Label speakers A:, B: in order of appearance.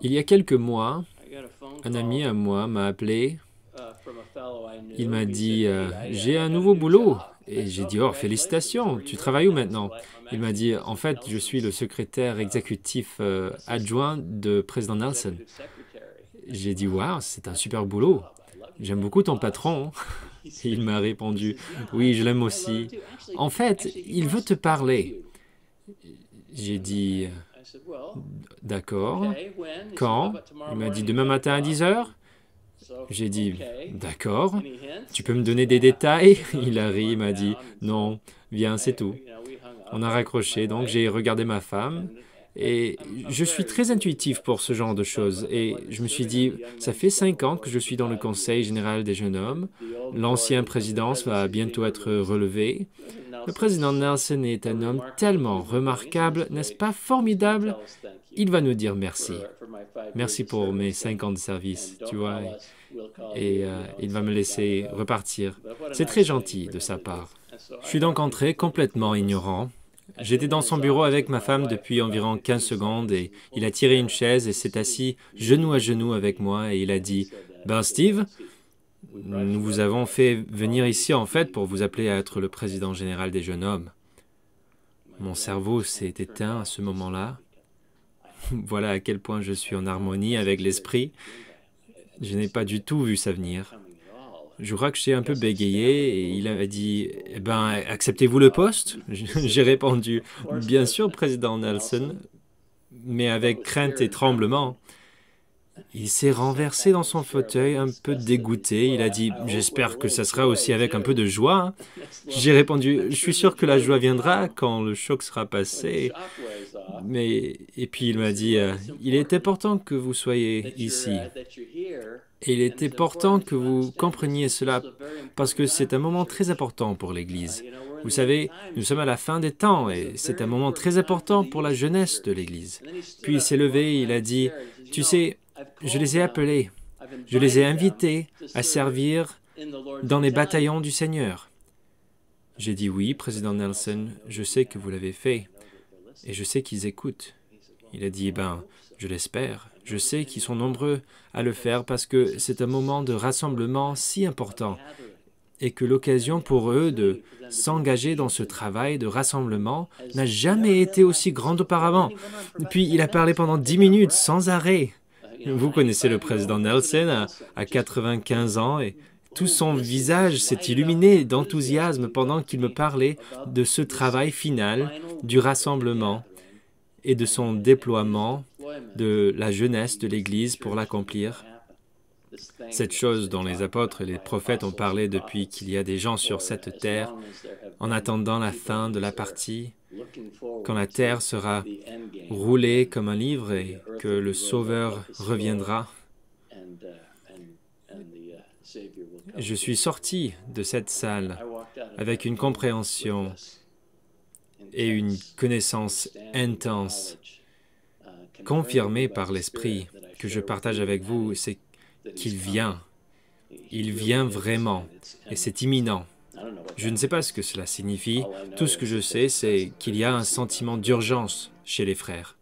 A: Il y a quelques mois, un ami à moi m'a appelé. Il m'a dit j'ai un nouveau boulot. Et j'ai dit, oh, félicitations, tu travailles où maintenant? Il m'a dit, en fait, je suis le secrétaire exécutif adjoint de président Nelson. J'ai dit, waouh, c'est un super boulot. J'aime beaucoup ton patron. Et il m'a répondu, oui, je l'aime aussi. En fait, il veut te parler. J'ai dit, d'accord. Quand? Il m'a dit, demain matin à 10 heures. J'ai dit, d'accord. Tu peux me donner des détails? Il a ri, il m'a dit, non, viens, c'est tout. On a raccroché, donc j'ai regardé ma femme. Et je suis très intuitif pour ce genre de choses. Et je me suis dit, ça fait 5 ans que je suis dans le Conseil général des jeunes hommes. L'ancien président va bientôt être relevé. Le président Nelson est un homme tellement remarquable, n'est-ce pas formidable? Il va nous dire merci. Merci pour mes 5 ans de service, tu vois. Et il va me laisser repartir. C'est très gentil de sa part. Je suis donc entré complètement ignorant. J'étais dans son bureau avec ma femme depuis environ 15 secondes et il a tiré une chaise et s'est assis genou à genou avec moi et il a dit « Ben Steve, nous vous avons fait venir ici en fait pour vous appeler à être le président général des jeunes hommes. » Mon cerveau s'est éteint à ce moment-là. Voilà à quel point je suis en harmonie avec l'esprit. Je n'ai pas du tout vu ça venir. Je crois que j'ai un peu bégayé et il a dit « Eh ben, acceptez-vous le poste ?» J'ai répondu « Bien sûr, président Nelson », mais avec crainte et tremblement. Il s'est renversé dans son fauteuil, un peu dégoûté. Il a dit « J'espère que ça sera aussi avec un peu de joie. » J'ai répondu « Je suis sûr que la joie viendra quand le choc sera passé. » Et puis il m'a dit « Il est important que vous soyez ici. » Et il est important que vous compreniez cela parce que c'est un moment très important pour l'Église. Vous savez, nous sommes à la fin des temps et c'est un moment très important pour la jeunesse de l'Église. Puis il s'est levé et il a dit, « Tu sais, je les ai appelés, je les ai invités à servir dans les bataillons du Seigneur. » J'ai dit, « Oui, président Nelson, je sais que vous l'avez fait et je sais qu'ils écoutent. » Il a dit, « Ben, je l'espère. Je sais qu'ils sont nombreux à le faire parce que c'est un moment de rassemblement si important et que l'occasion pour eux de s'engager dans ce travail de rassemblement n'a jamais été aussi grande auparavant. » Puis il a parlé pendant 10 minutes sans arrêt. Vous connaissez le président Nelson à 95 ans et tout son visage s'est illuminé d'enthousiasme pendant qu'il me parlait de ce travail final du rassemblement et de son déploiement de la jeunesse de l'Église pour l'accomplir. Cette chose dont les apôtres et les prophètes ont parlé depuis qu'il y a des gens sur cette terre, en attendant la fin de la partie, quand la terre sera roulée comme un livre et que le Sauveur reviendra. Je suis sorti de cette salle avec une compréhension et une connaissance intense, confirmée par l'Esprit, que je partage avec vous, c'est qu'il vient. Il vient vraiment, et c'est imminent. Je ne sais pas ce que cela signifie. Tout ce que je sais, c'est qu'il y a un sentiment d'urgence chez les frères.